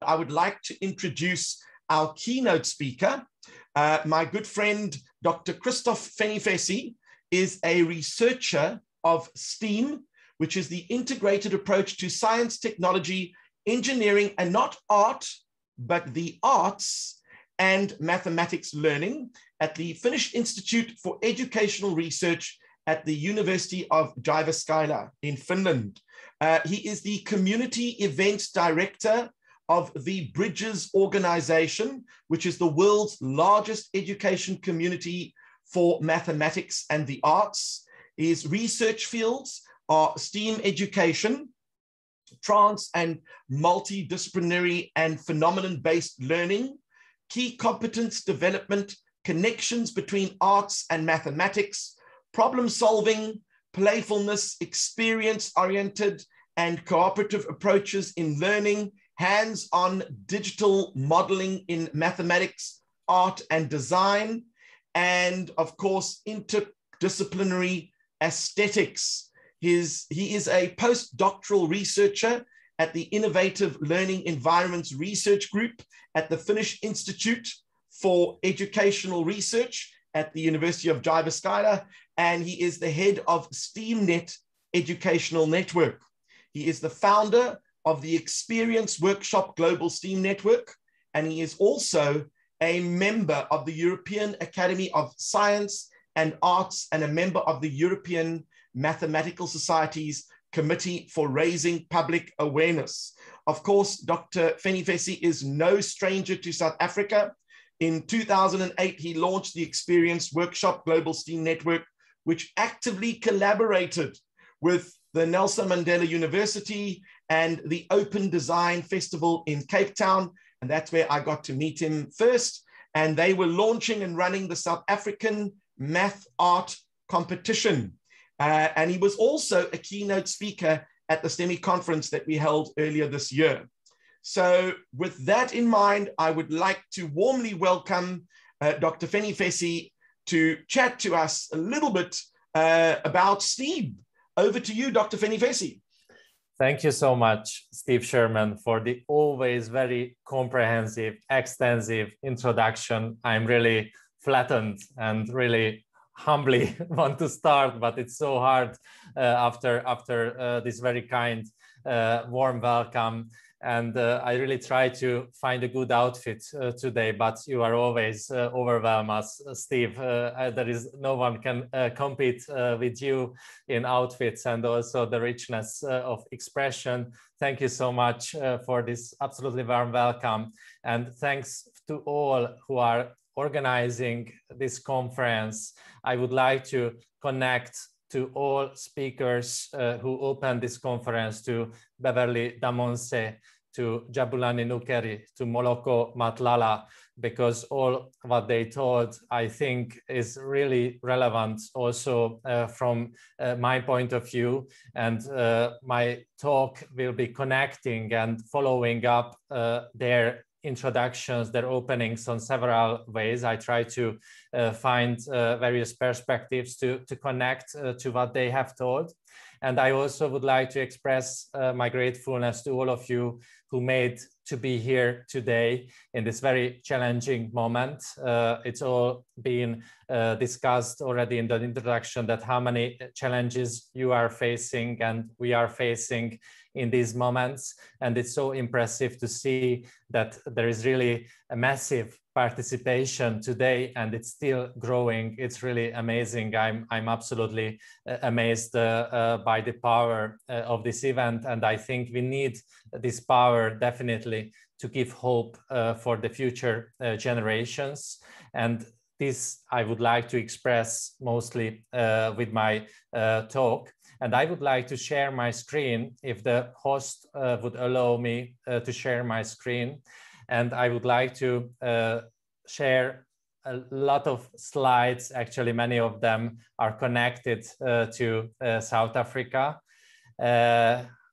I would like to introduce our keynote speaker. My good friend, Dr. Christoph Fenifessi, is a researcher of STEAM, which is the integrated approach to science, technology, engineering, and not art, but the arts and mathematics learning at the Finnish Institute for Educational Research at the University of Jyväskylä in Finland. He is the Community Events Director of the Bridges organization, which is the world's largest education community for mathematics and the arts. His research fields are STEAM education, trans and multidisciplinary and phenomenon-based learning, key competence development, connections between arts and mathematics, problem solving, playfulness, experience-oriented and cooperative approaches in learning, hands-on digital modeling in mathematics, art and design, and of course, interdisciplinary aesthetics. He is a postdoctoral researcher at the Innovative Learning Environments Research Group at the Finnish Institute for Educational Research at the University of Jyväskylä, and he is the head of STEAMnet Educational Network. He is the founder of the Experience Workshop Global STEAM Network, and he is also a member of the European Academy of Science and Arts and a member of the European Mathematical Society's Committee for Raising Public Awareness. Of course, Dr. Fenifessi is no stranger to South Africa. In 2008, he launched the Experience Workshop Global STEAM Network, which actively collaborated with the Nelson Mandela University and the Open Design Festival in Cape Town. And that's where I got to meet him first. And they were launching and running the South African Math Art Competition. And he was also a keynote speaker at the STEMI conference that we held earlier this year. So with that in mind, I would like to warmly welcome Dr. Fenifessi to chat to us a little bit about STEAM. Over to you, Dr. Fenifessi. Thank you so much, Steve Sherman, for the always very comprehensive, extensive introduction. I'm really flattened and really humbly want to start, but it's so hard after this very kind, warm welcome. And I really try to find a good outfit today, but you are always overwhelm us, Steve. There is no one can compete with you in outfits and also the richness of expression. Thank you so much for this absolutely warm welcome. And thanks to all who are organizing this conference. I would like to connect to all speakers who opened this conference, to Beverly Damonse, to Jabulani Nukeri, to Moloko Matlala, because all what they told, I think, is really relevant also from my point of view. And my talk will be connecting and following up their introductions, their openings on several ways. I try to find various perspectives to connect to what they have told. And I also would like to express my gratefulness to all of you who made to be here today in this very challenging moment. It's all been discussed already in the introduction that how many challenges you are facing and we are facing in these moments. And it's so impressive to see that there is really a massive participation today and it's still growing. It's really amazing. I'm absolutely amazed by the power of this event. And I think we need this power definitely to give hope for the future generations. And this I would like to express mostly with my talk. And I would like to share my screen if the host would allow me to share my screen. And I would like to share a lot of slides. Actually, many of them are connected to South Africa.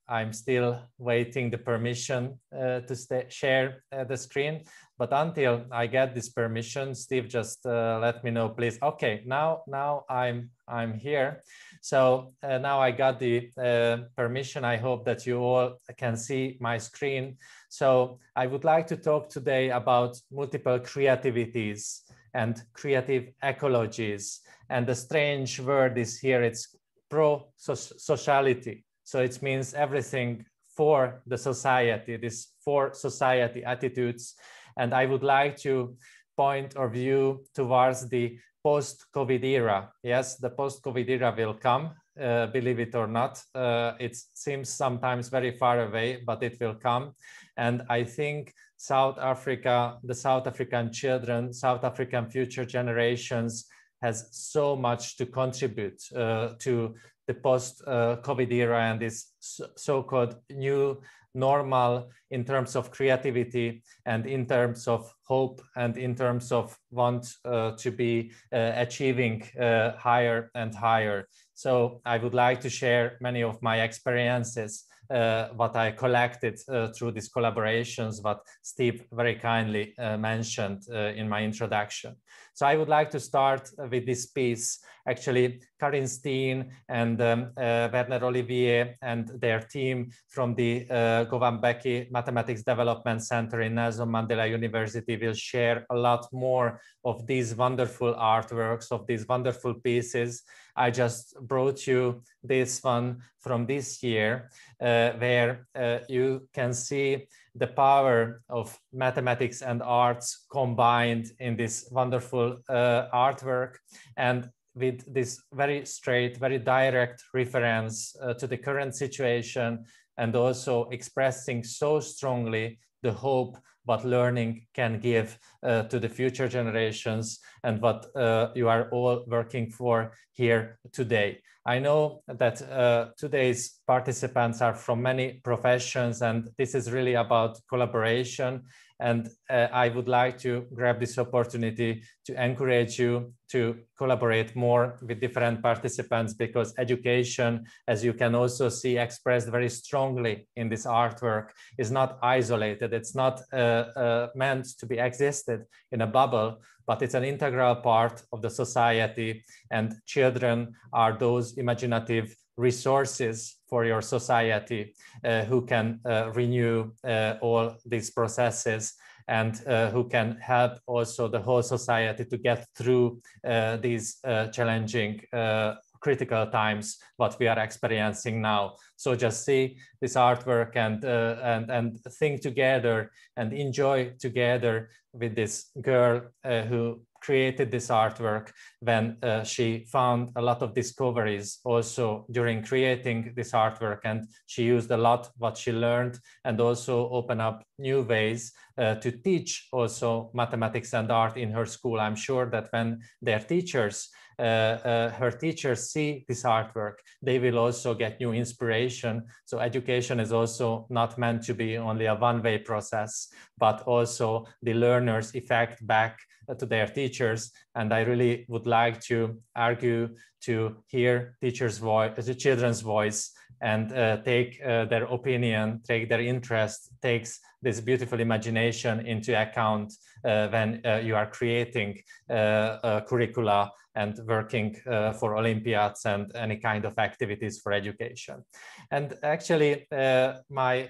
I'm still waiting the permission to share the screen. But until I get this permission, Steve, just let me know, please. Okay, now I'm here. So now I got the permission. I hope that you all can see my screen. So I would like to talk today about multiple creativities and creative ecologies. And the strange word is here, it's pro-sociality. So it means everything for the society, this for society attitudes. And I would like to point our view towards the post-COVID era. Yes, the post-COVID era will come, believe it or not. It seems sometimes very far away, but it will come. And I think South Africa, the South African children, South African future generations has so much to contribute to the post-COVID era and this so-called new normal in terms of creativity and in terms of hope and in terms of want to be achieving higher and higher. So I would like to share many of my experiences, what I collected through these collaborations, what Steve very kindly mentioned in my introduction. So I would like to start with this piece. Actually, Karin Steen and Werner Olivier and their team from the Govan Becky Mathematics Development Center in Nelson Mandela University will share a lot more of these wonderful artworks, of these wonderful pieces. I just brought you this one from this year, where you can see the power of mathematics and arts combined in this wonderful artwork, and with this very straight, very direct reference to the current situation, and also expressing so strongly the hope what learning can give to the future generations and what you are all working for here today. I know that today's participants are from many professions, and this is really about collaboration. And I would like to grab this opportunity to encourage you to collaborate more with different participants, because education, as you can also see expressed very strongly in this artwork, is not isolated. It's not meant to be existed in a bubble, but it's an integral part of the society, and children are those imaginative resources for your society who can renew all these processes and who can help also the whole society to get through these challenging critical times what we are experiencing now. So just see this artwork and think together and enjoy together with this girl who created this artwork when she found a lot of discoveries also during creating this artwork, and she used a lot what she learned and also open up new ways to teach also mathematics and art in her school. I'm sure that when their teachers her teachers see this artwork, they will also get new inspiration. So education is also not meant to be only a one-way process, but also the learners effect back to their teachers. And I really would like to argue to hear teachers' voice, the children's voice, and take their opinion, take their interest, takes this beautiful imagination into account when you are creating curricula and working for Olympiads and any kind of activities for education. And actually, my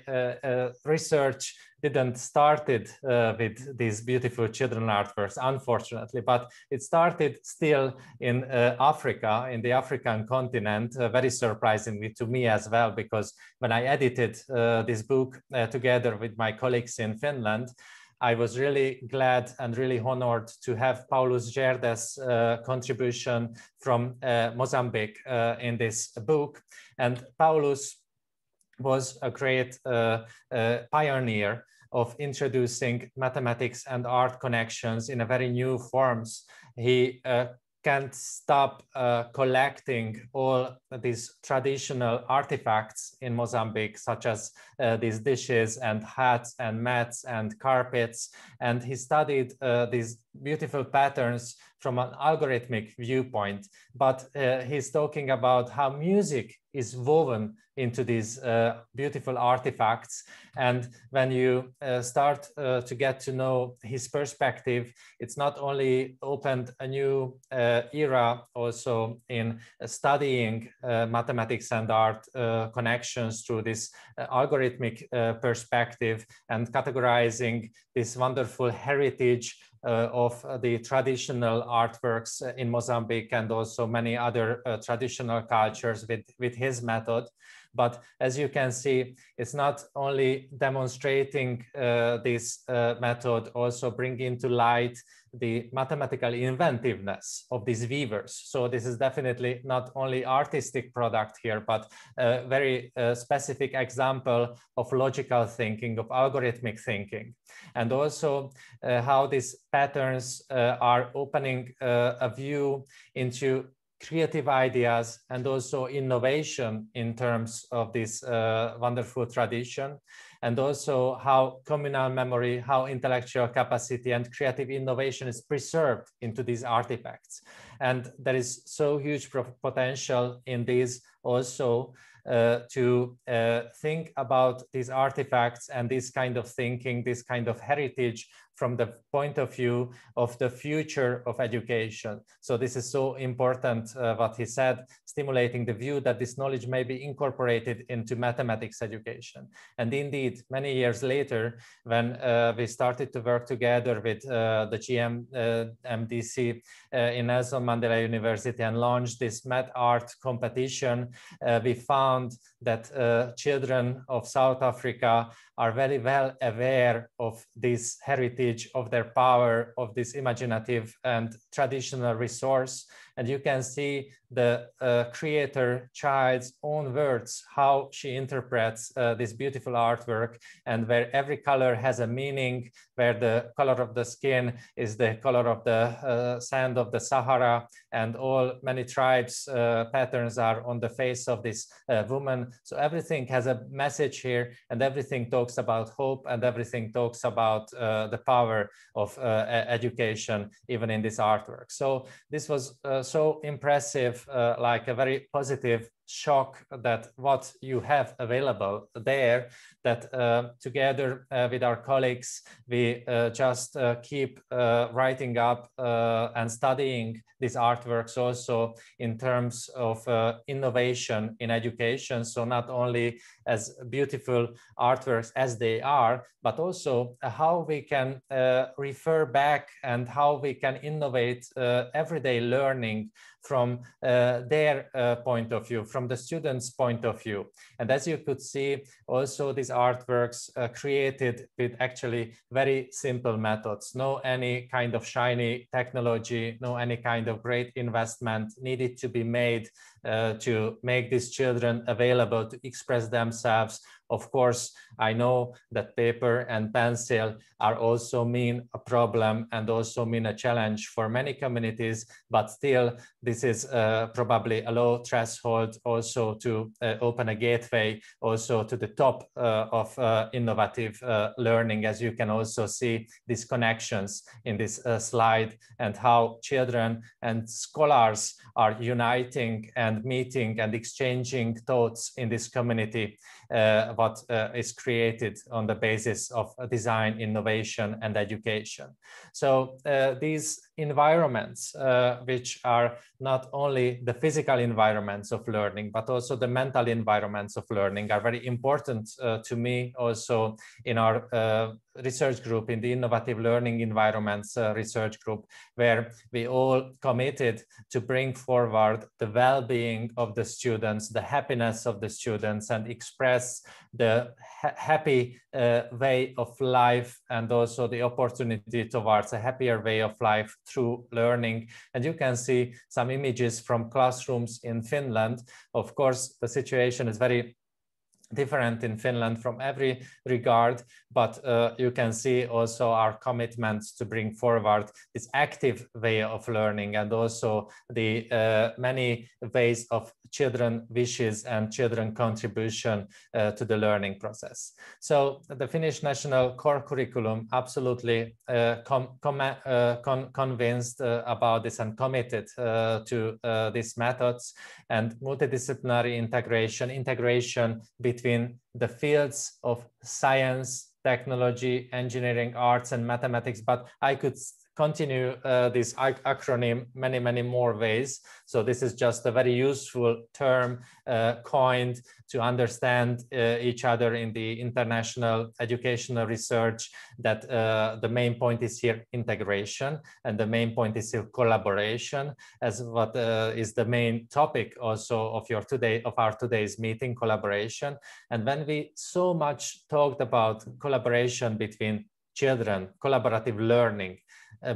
research didn't started with these beautiful children artworks, unfortunately, but it started still in Africa, in the African continent, very surprisingly to me as well, because when I edited this book together with my colleagues in Finland, I was really glad and really honored to have Paulus Gerdes' contribution from Mozambique in this book. And Paulus was a great pioneer of introducing mathematics and art connections in a very new forms. He can't stop collecting all these traditional artifacts in Mozambique, such as these dishes and hats and mats and carpets. And he studied these beautiful patterns from an algorithmic viewpoint, but he's talking about how music is woven into these beautiful artifacts. And when you start to get to know his perspective, it's not only opened a new era also in studying mathematics and art connections through this algorithmic perspective and categorizing this wonderful heritage of the traditional artworks in Mozambique and also many other traditional cultures with his method. But as you can see, it's not only demonstrating this method, also bringing to light the mathematical inventiveness of these weavers. So this is definitely not only artistic product here, but a very specific example of logical thinking, of algorithmic thinking. And also how these patterns are opening a view into creative ideas and also innovation in terms of this wonderful tradition, and also how communal memory, how intellectual capacity and creative innovation is preserved into these artifacts. And there is so huge potential in these also to think about these artifacts and this kind of thinking, this kind of heritage from the point of view of the future of education. So this is so important, what he said, stimulating the view that this knowledge may be incorporated into mathematics education. And indeed, many years later, when we started to work together with the GMDC in Nelson Mandela University and launched this math art competition, we found that children of South Africa are very well aware of this heritage, of their power, of this imaginative and traditional resource. And you can see the creator child's own words, how she interprets this beautiful artwork, and where every color has a meaning, where the color of the skin is the color of the sand of the Sahara, and many tribes patterns are on the face of this woman. So everything has a message here, and everything talks about hope, and everything talks about the power of education, even in this artwork. So this was so impressive, like a very positive shock that what you have available there, that together with our colleagues, we just keep writing up and studying these artworks also in terms of innovation in education. So not only as beautiful artworks as they are, but also how we can refer back and how we can innovate everyday learning from their point of view, from the students' point of view. And as you could see, also these artworks created with actually very simple methods, no any kind of shiny technology, no any kind of great investment needed to be made to make these children available to express themselves. Of course, I know that paper and pencil are also mean a problem and also mean a challenge for many communities, but still this is probably a low threshold also to open a gateway also to the top of innovative learning, as you can also see these connections in this slide, and how children and scholars are uniting and meeting and exchanging thoughts in this community, what is created on the basis of design, innovation, and education. So these environments, which are not only the physical environments of learning, but also the mental environments of learning, are very important to me also in our research group, in the Innovative Learning Environments research group, where we all committed to bring forward the well-being of the students, the happiness of the students, and express the happy way of life, and also the opportunity towards a happier way of life through learning. And you can see some images from classrooms in Finland. Of course, the situation is very different in Finland from every regard, but you can see also our commitment to bring forward this active way of learning, and also the many ways of children wishes and children contribution to the learning process. So the Finnish national core curriculum absolutely convinced about this and committed to these methods and multidisciplinary integration between the fields of science, technology, engineering, arts, and mathematics. But I could continue this acronym many more ways. So this is just a very useful term coined to understand each other in the international educational research, that the main point is here integration, and the main point is here collaboration, as what is the main topic also of our today's meeting, collaboration. And when we so much talked about collaboration between children, collaborative learning,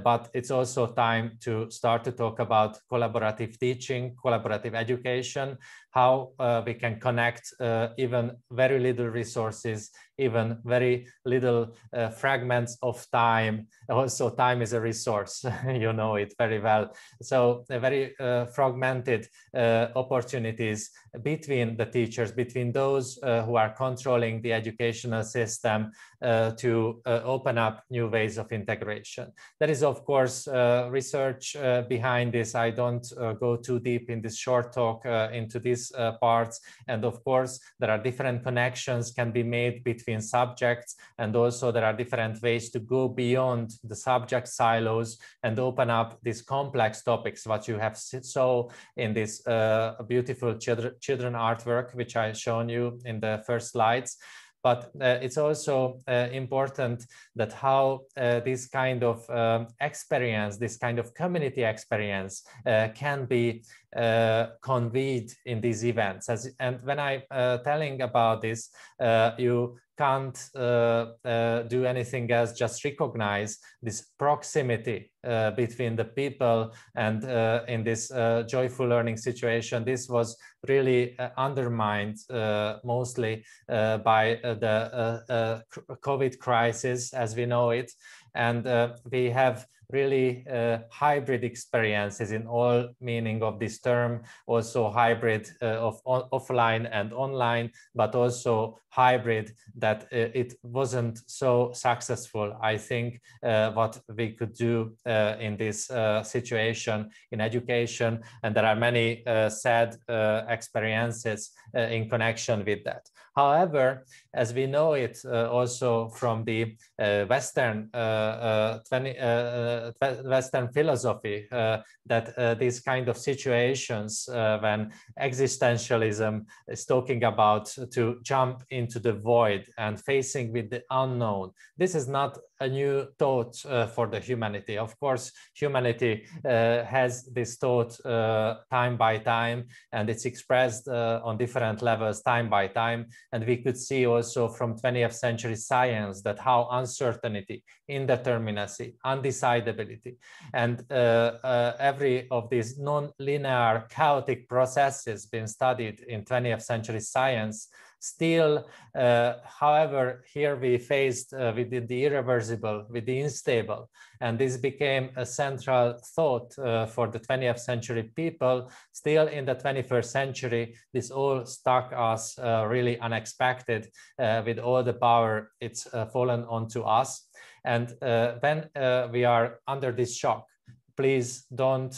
but it's also time to start to talk about collaborative teaching, collaborative education, how we can connect even very little resources, even very little fragments of time. Also, time is a resource, you know it very well. So very fragmented opportunities between the teachers, between those who are controlling the educational system to open up new ways of integration. There is, of course, research behind this. I don't go too deep in this short talk into these parts. And of course, there are different connections can be made between subjects, and also there are different ways to go beyond the subject silos and open up these complex topics, what you have saw in this beautiful children artwork, which I shown you in the first slides. But it's also important that how this kind of experience, this kind of community experience can be conveyed in these events. And when I'm telling about this, you can't do anything else, just recognize this proximity between the people. And in this joyful learning situation, this was really undermined mostly by the COVID crisis as we know it. And we have really hybrid experiences in all meaning of this term, also hybrid of offline and online, but also hybrid that it wasn't so successful, I think, what we could do in this situation in education. And there are many sad experiences in connection with that. However, as we know it also from the Western philosophy, that these kind of situations when existentialism is talking about to jump into the void and facing with the unknown, this is not a new thought for the humanity. Of course, humanity has this thought time by time, and it's expressed on different levels time by time. And we could see also from 20th century science that how uncertainty, indeterminacy, undecidability, and every of these non-linear chaotic processes being studied in 20th century science. Still, however, here we faced with the irreversible, with the unstable, and this became a central thought for the 20th century people. Still in the 21st century, this all struck us really unexpected with all the power it's fallen onto us. And when we are under this shock, please don't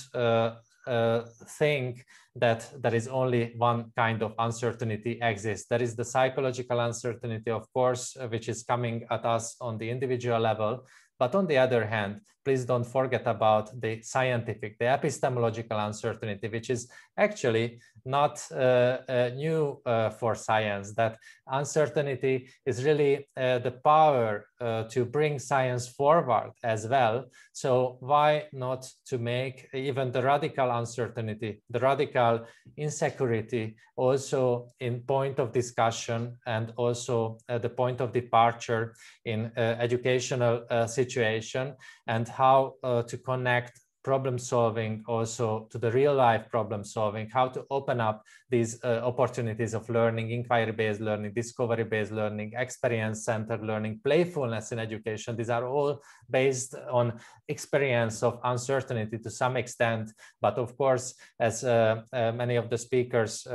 think that there is only one kind of uncertainty exists. There is the psychological uncertainty, of course, which is coming at us on the individual level. But on the other hand, please don't forget about the scientific, the epistemological uncertainty, which is actually not new for science. That uncertainty is really the power to bring science forward as well. So why not to make even the radical uncertainty, the radical insecurity also in point of discussion, and also the point of departure in educational situation, and how to connect problem solving also to the real life problem solving, how to open up these opportunities of learning, inquiry-based learning, discovery-based learning, experience-centered learning, playfulness in education. These are all based on experience of uncertainty to some extent. But of course, as many of the speakers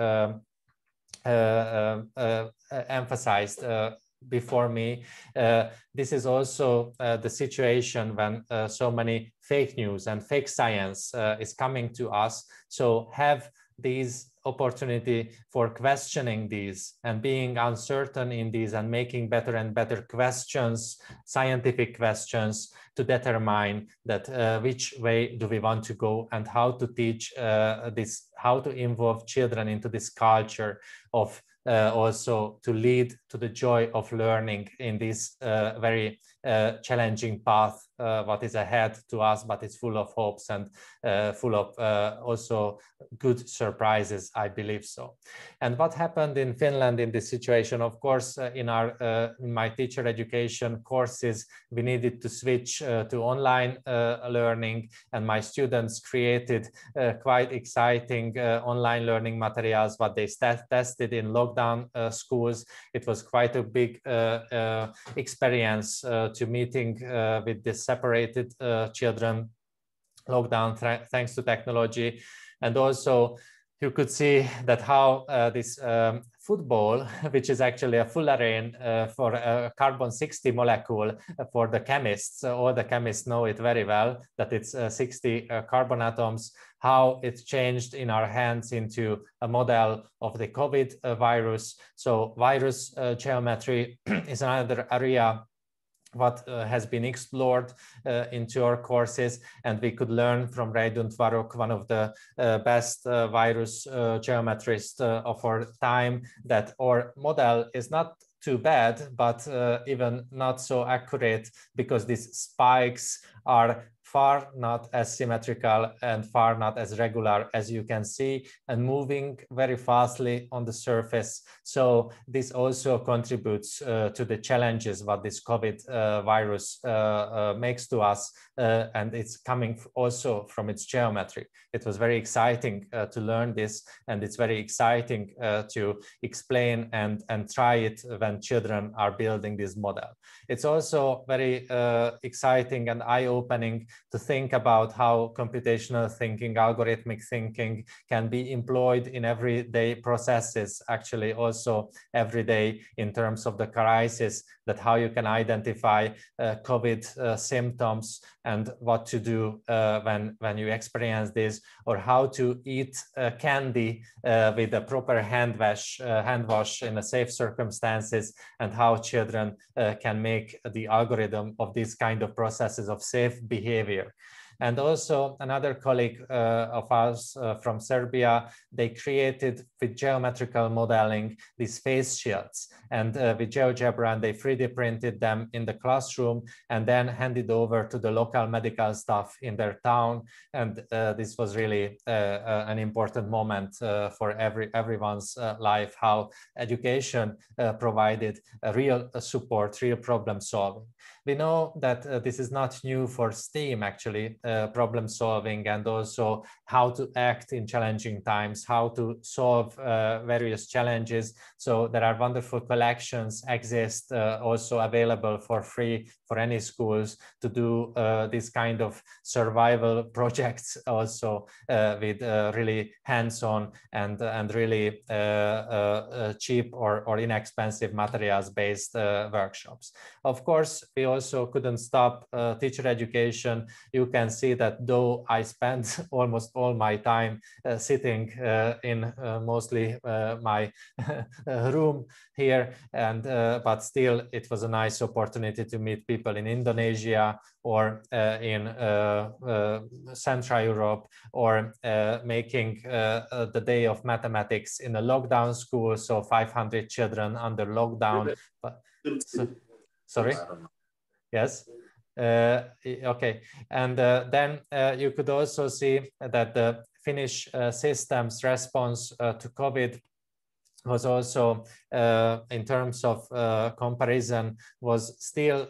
emphasized before me, this is also the situation when so many fake news and fake science is coming to us. So have these opportunity for questioning these and being uncertain in these and making better and better questions, scientific questions, to determine that which way do we want to go and how to teach this, how to involve children into this culture of also to lead to the joy of learning in this very challenging path what is ahead to us, but it's full of hopes and full of also good surprises, I believe so. And what happened in Finland in this situation? Of course, in my teacher education courses, we needed to switch to online learning, and my students created quite exciting online learning materials, what they tested in lockdown schools. It was quite a big experience to meeting with the separated children lockdown thanks to technology. And also you could see that how this football, which is actually a fullerene for a carbon-60 molecule for the chemists, all the chemists know it very well, that it's 60 carbon atoms, how it changed in our hands into a model of the COVID virus. So virus geometry is another area what has been explored into our courses, and we could learn from Reidun Tvarok, one of the best virus geometrists of our time, that our model is not too bad, but even not so accurate, because these spikes are far not as symmetrical and far not as regular as you can see, and moving very fastly on the surface. So this also contributes to the challenges what this COVID virus makes to us, and it's coming also from its geometry. It was very exciting to learn this, and it's very exciting to explain and try it when children are building this model. It's also very exciting and eye-opening to think about how computational thinking, algorithmic thinking can be employed in everyday processes, actually also every day in terms of the crisis, that how you can identify COVID symptoms and what to do when you experience this, or how to eat candy with a proper hand wash in a safe circumstances, and how children can make the algorithm of these kind of processes of safe behavior. And also another colleague of ours from Serbia, they created with geometrical modeling these face shields, and with GeoGebra, and they 3D printed them in the classroom and then handed over to the local medical staff in their town. And this was really an important moment for everyone's life, how education provided a real support, real problem solving. We know that this is not new for STEAM, actually, problem solving, and also how to act in challenging times, how to solve various challenges. So there are wonderful collections exist also available for free for any schools to do this kind of survival projects also with really hands-on and really cheap or inexpensive materials-based workshops. Of course, we also couldn't stop teacher education. You can see that though I spent almost all my time sitting in mostly my room here, and but still it was a nice opportunity to meet people in Indonesia or in Central Europe, or making the day of mathematics in a lockdown school, so 500 children under lockdown. Sorry? Yes. Okay. And then you could also see that the Finnish system's response to COVID was also, in terms of comparison, was still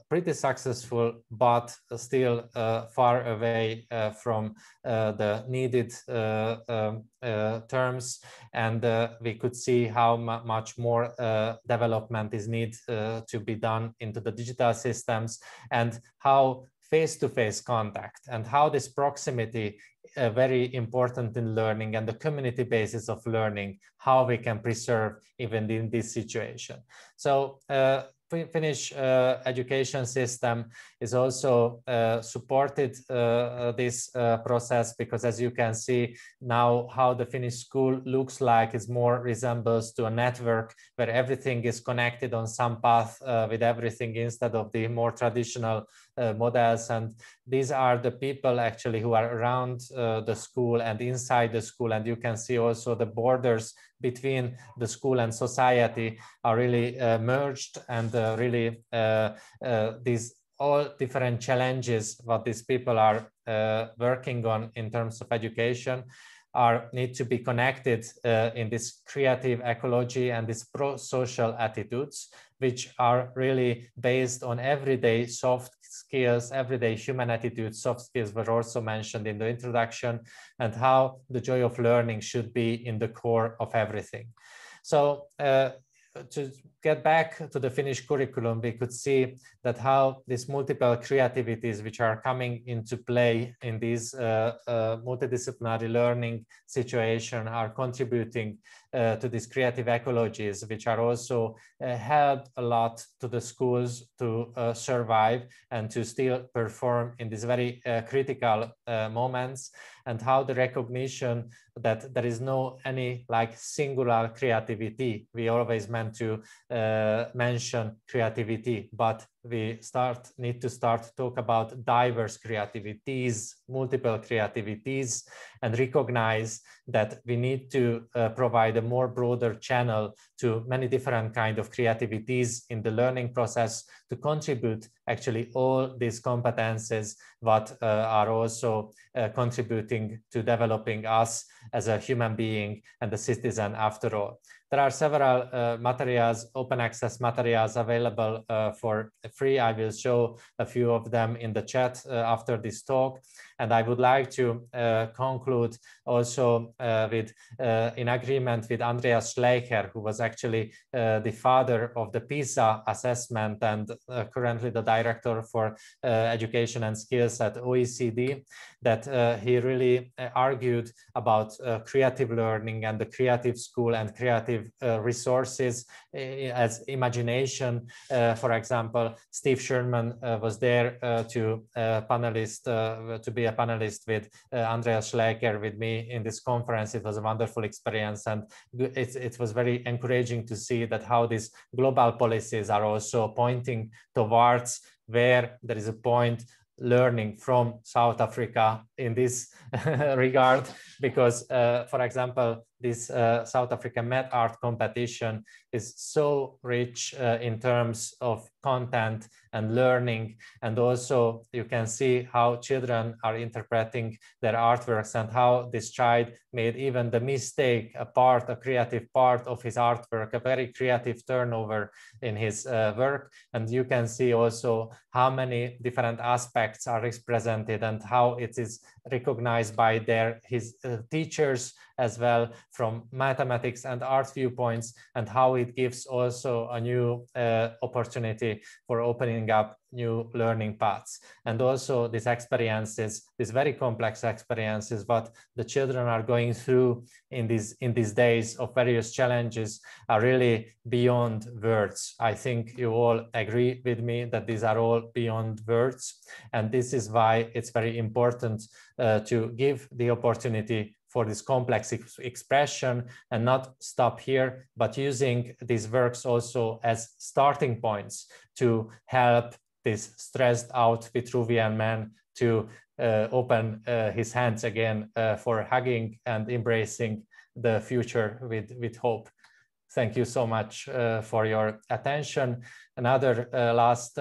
pretty successful, but still far away from the needed terms. And we could see how much more development is needed to be done into the digital systems, and how face-to-face contact and how this proximity very important in learning, and the community basis of learning, how we can preserve even in this situation. So Finnish education system is also supported this process, because as you can see now, how the Finnish school looks like is more resembles to a network where everything is connected on some path with everything, instead of the more traditional models. And these are the people actually who are around the school and inside the school, and you can see also the borders between the school and society are really merged, and really these all different challenges what these people are working on in terms of education need to be connected in this creative ecology and these pro-social attitudes, which are really based on everyday soft skills, everyday human attitudes. Soft skills were also mentioned in the introduction, and how the joy of learning should be in the core of everything. So to get back to the Finnish curriculum, we could see that how these multiple creativities which are coming into play in this multidisciplinary learning situation are contributing to these creative ecologies, which are also help a lot to the schools to survive and to still perform in these very critical moments, and how the recognition that there is no any like singular creativity. We always meant to mention creativity, but we need to start to talk about diverse creativities, multiple creativities, and recognize that we need to provide a more broader channel to many different kind of creativities in the learning process to contribute actually all these competences what are also contributing to developing us as a human being and a citizen after all. There are several materials, open access materials available for free. I will show a few of them in the chat after this talk. And I would like to conclude also with, in agreement with Andreas Schleicher, who was actually the father of the PISA assessment and currently the director for education and skills at OECD, that he really argued about creative learning and the creative school and creative resources as imagination. For example, Steve Sherman was there to be a panelist with Andreas Schleicher with me in this conference. It was a wonderful experience, and it was very encouraging to see that how these global policies are also pointing towards where there is a point learning from South Africa in this regard, because for example, this South African Met Art competition is so rich in terms of content and learning, and also you can see how children are interpreting their artworks and how this child made even the mistake, a creative part of his artwork, a very creative turnover in his work. And you can see also how many different aspects are represented and how it is recognized by his teachers as well from mathematics and art viewpoints, and how it gives also a new opportunity for opening up new learning paths. And also these experiences, these very complex experiences, what the children are going through in these days of various challenges are really beyond words. I think you all agree with me that these are all beyond words. And this is why it's very important to give the opportunity for this complex expression and not stop here, but using these works also as starting points to help this stressed out Vitruvian man to open his hands again for hugging and embracing the future with hope. Thank you so much for your attention. Another last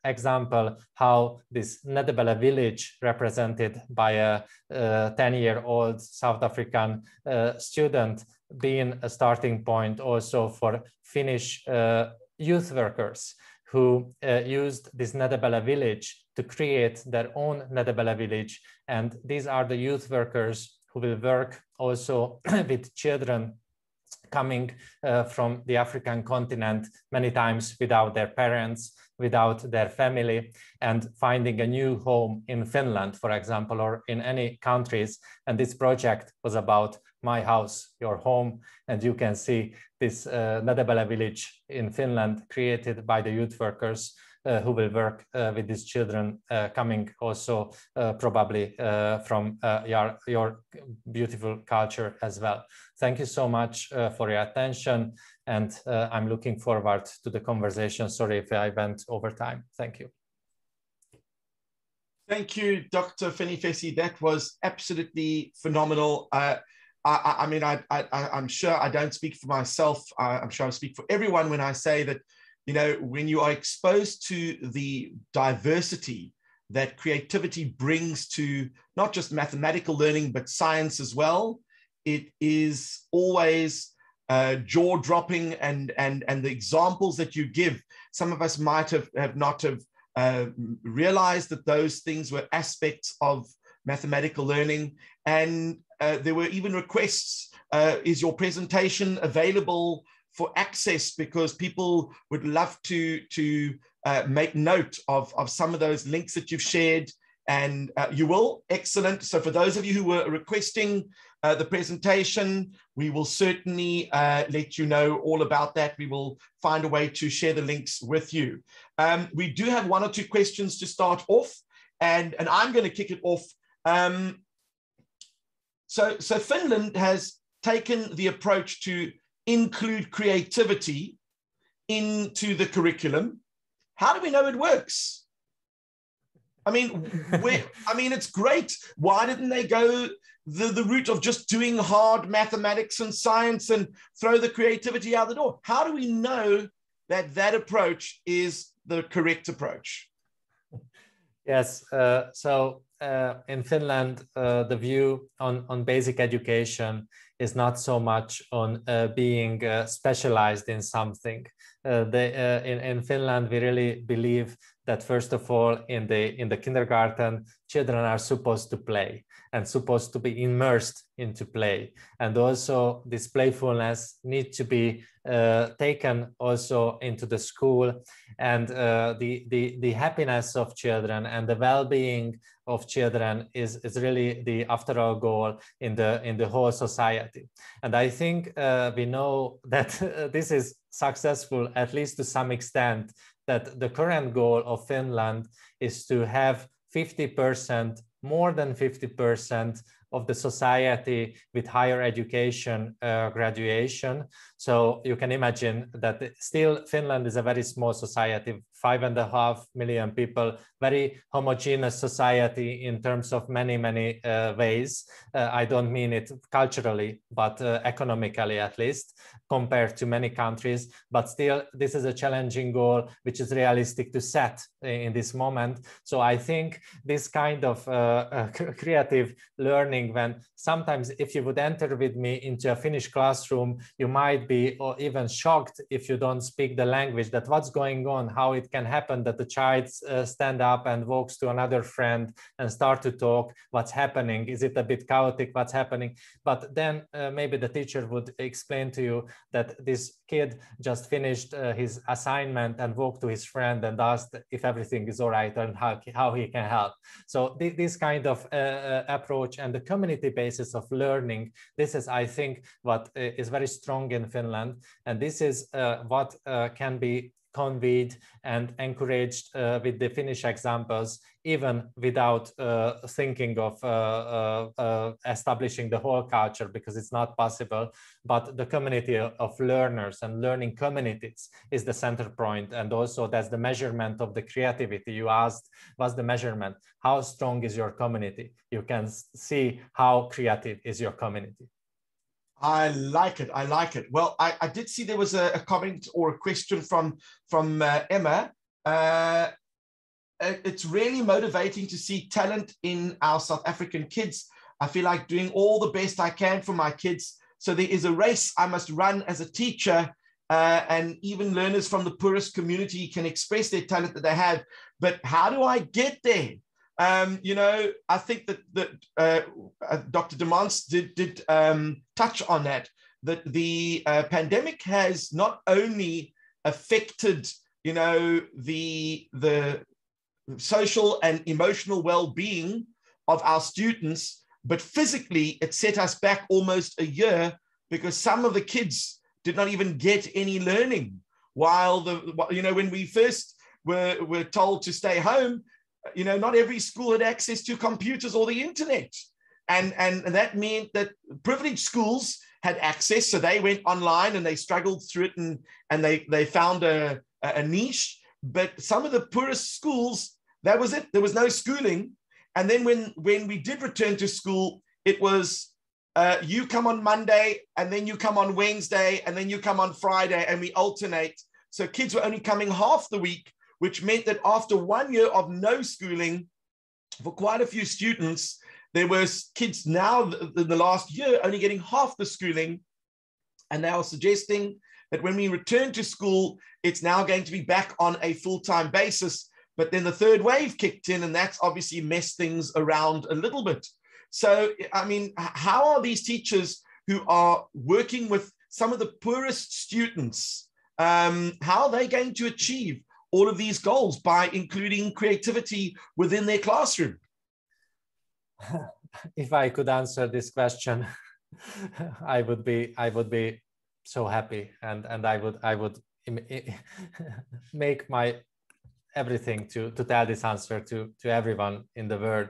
example, how this Nedebele village, represented by a 10-year-old South African student, being a starting point also for Finnish youth workers who used this Nedebele village to create their own Nedebele village. And these are the youth workers who will work also with children coming from the African continent, many times without their parents, without their family, and finding a new home in Finland, for example, or in any countries. And this project was about My House, Your Home. And you can see this Nedebele village in Finland, created by the youth workers who will work with these children coming also probably from your beautiful culture as well. Thank you so much for your attention, and I'm looking forward to the conversation. Sorry if I went over time. Thank you. Thank you, Dr. Fenifessi. That was absolutely phenomenal. I mean, I'm sure I don't speak for myself. I'm sure I speak for everyone when I say that, you know, when you are exposed to the diversity that creativity brings to not just mathematical learning, but science as well, it is always jaw-dropping, and the examples that you give, some of us might have not realized that those things were aspects of mathematical learning. And there were even requests, is your presentation available for access, because people would love to make note of some of those links that you've shared. And you will. Excellent. So for those of you who were requesting the presentation, we will certainly let you know all about that. We will find a way to share the links with you. We do have one or two questions to start off, and I'm going to kick it off. So Finland has taken the approach to include creativity into the curriculum. How do we know it works? I mean, it's great. Why didn't they go the route of just doing hard mathematics and science and throw the creativity out the door? How do we know that that approach is the correct approach? Yes, in Finland, the view on basic education is not so much on being specialized in something. In Finland, we really believe that first of all, in the kindergarten, children are supposed to play and supposed to be immersed into play. And also this playfulness needs to be taken also into the school, and the happiness of children and the well-being of children is really the after all goal in the whole society. And I think we know that this is successful, at least to some extent, that the current goal of Finland is to have 50%, more than 50% of the society with higher education graduation. So you can imagine that still Finland is a very small society, 5.5 million people, very homogeneous society in terms of many ways. I don't mean it culturally, but economically at least, compared to many countries. But still, this is a challenging goal, which is realistic to set in this moment. So I think this kind of creative learning, when sometimes if you would enter with me into a Finnish classroom, you might be or even shocked if you don't speak the language, that what's going on, how it can happen that the child stand up and walks to another friend and start to talk, what's happening, is it a bit chaotic, what's happening? But then maybe the teacher would explain to you that this kid just finished his assignment and walked to his friend and asked if everything is all right and how he can help. So this kind of approach and the community basis of learning, this is, I think, what is very strong in Finland. And this is what can be conveyed and encouraged with the Finnish examples, even without thinking of establishing the whole culture, because it's not possible. But the community of learners and learning communities is the center point. And also that's the measurement of the creativity. You asked, what's the measurement? How strong is your community? You can see how creative is your community. I like it. I like it. Well, I did see there was a comment or a question from Emma. It's really motivating to see talent in our South African kids. I feel like doing all the best I can for my kids. So there is a race I must run as a teacher, and even learners from the poorest community can express their talent that they have. But how do I get there? You know, I think that Dr. Demans did touch on that the pandemic has not only affected, you know, the social and emotional well-being of our students, but physically it set us back almost a year because some of the kids did not even get any learning. While you know, when we first were told to stay home, you know, not every school had access to computers or the internet. And that meant that privileged schools had access. So they went online and they struggled through it, and they found a niche. But some of the poorest schools, that was it. There was no schooling. And then when we did return to school, it was you come on Monday, and then you come on Wednesday, and then you come on Friday, and we alternate. So kids were only coming half the week, which meant that after 1 year of no schooling, for quite a few students, there was kids now in the last year only getting half the schooling. And they are suggesting that when we return to school, it's now going to be back on a full-time basis. But then the third wave kicked in, and that's obviously messed things around a little bit. So, I mean, how are these teachers who are working with some of the poorest students, how are they going to achieve all of these goals by including creativity within their classroom? If I could answer this question, I would be so happy, and I would make my everything to tell this answer to everyone in the world.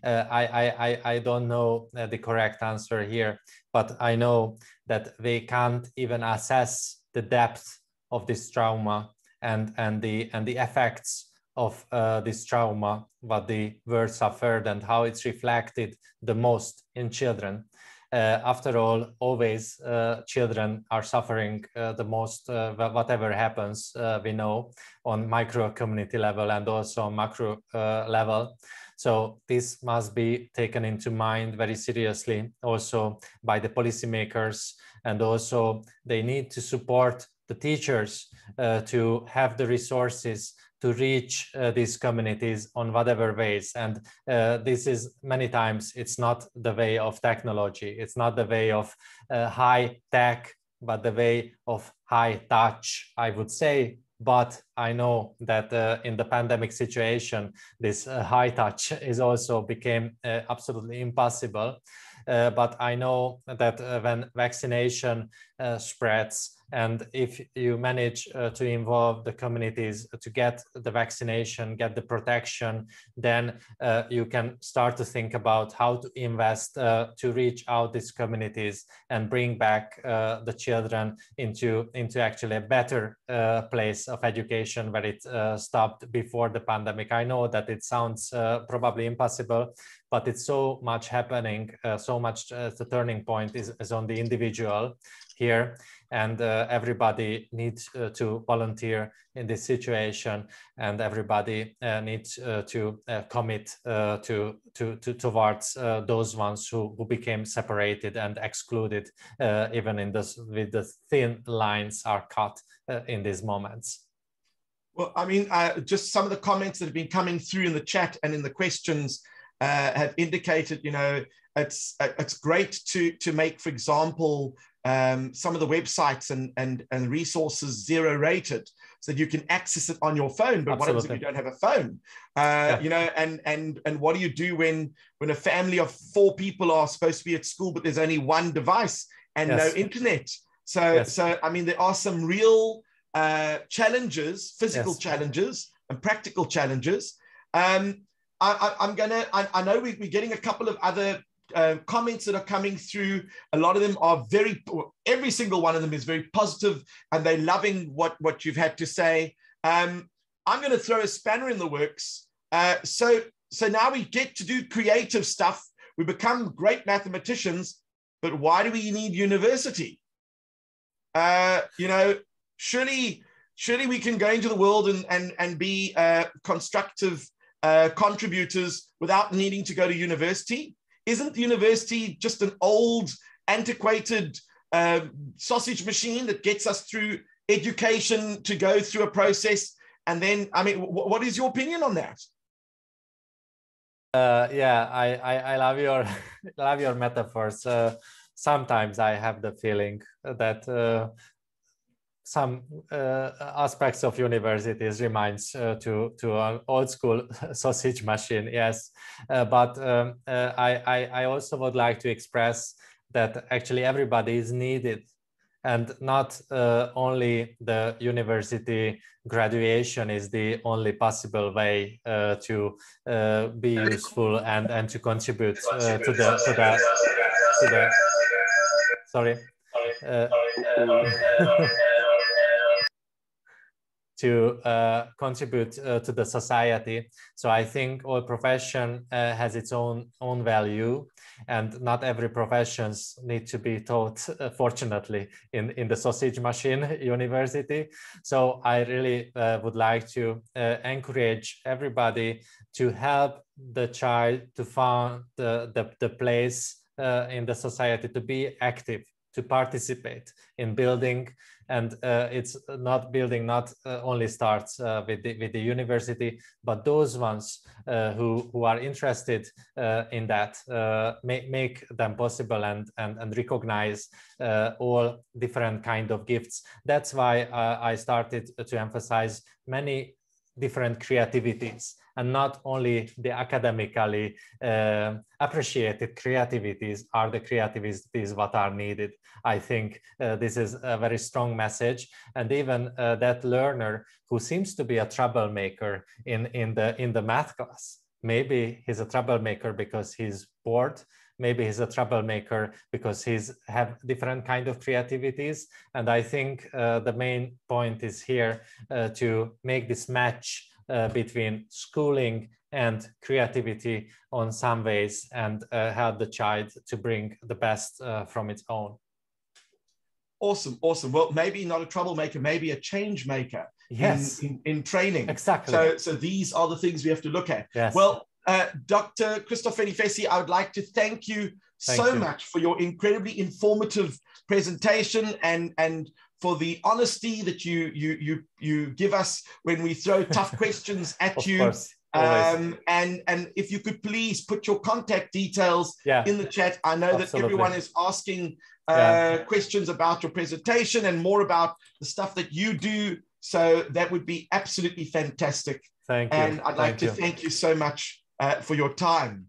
I don't know the correct answer here, but I know that they can't even assess the depth of this trauma and the effects of this trauma, what the world suffered and how it's reflected the most in children. After all, always children are suffering the most, whatever happens, we know, on micro community level and also on macro level. So this must be taken into mind very seriously also by the policymakers, and also they need to support the teachers to have the resources to reach these communities on whatever ways. And this is many times, it's not the way of technology. It's not the way of high tech, but the way of high touch, I would say. But I know that in the pandemic situation, this high touch is also became absolutely impossible. But I know that when vaccination spreads, and if you manage to involve the communities to get the vaccination, get the protection, then you can start to think about how to invest to reach out these communities and bring back the children into actually a better place of education where it stopped before the pandemic. I know that it sounds probably impossible, but it's so much happening, so much the turning point is on the individual here, and everybody needs to volunteer in this situation, and everybody needs to commit towards those ones who became separated and excluded, even in this, with the thin lines are cut in these moments. Well, I mean, just some of the comments that have been coming through in the chat and in the questions have indicated, you know, it's great to make, for example, some of the websites and resources zero rated so that you can access it on your phone. But Absolutely. What happens if you don't have a phone? You know, and what do you do when a family of 4 people are supposed to be at school, but there's only one device and Yes. no internet? So, Yes. so I mean, there are some real challenges, physical Yes. challenges and practical challenges. I know we're getting a couple of other comments that are coming through. A lot of them are every single one of them is very positive, and they're loving what you've had to say. I'm going to throw a spanner in the works. So now we get to do creative stuff. We become great mathematicians, but why do we need university? You know, surely we can go into the world and be constructive contributors without needing to go to university. Isn't university just an old, antiquated sausage machine that gets us through education to go through a process? And then, I mean, what is your opinion on that? Yeah, I love your love your metaphors. Sometimes I have the feeling that some aspects of universities reminds to an old school sausage machine. Yes, but I also would like to express that actually everybody is needed, and not only the university graduation is the only possible way to be useful and to contribute to the sorry. To contribute to the society. So I think all profession has its own value, and not every professions need to be taught, fortunately, in the sausage machine university. So I really would like to encourage everybody to help the child to find the place in the society, to be active, to participate in building. And it's not building not only starts with the university, but those ones who are interested in that, make them possible and recognize all different kind of gifts. That's why I started to emphasize many different creativities, and not only the academically appreciated creativities are the creativities what are needed. I think this is a very strong message, and even that learner who seems to be a troublemaker in the math class, maybe he's a troublemaker because he's bored. Maybe he's a troublemaker because he's have different kind of creativities. And I think the main point is here to make this match between schooling and creativity on some ways, and help the child to bring the best from its own. Awesome, awesome. Well, maybe not a troublemaker, maybe a change maker. Yes, in training. Exactly. So these are the things we have to look at. Yes. Well, Dr. Christoph Fenifessi, I would like to thank you so much for your incredibly informative presentation, and for the honesty that you give us when we throw tough questions at Of you. course, and if you could please put your contact details in the chat. I know that everyone is asking questions about your presentation and more about the stuff that you do. So that would be absolutely fantastic. Thank you. And I'd like to thank you so much for your time.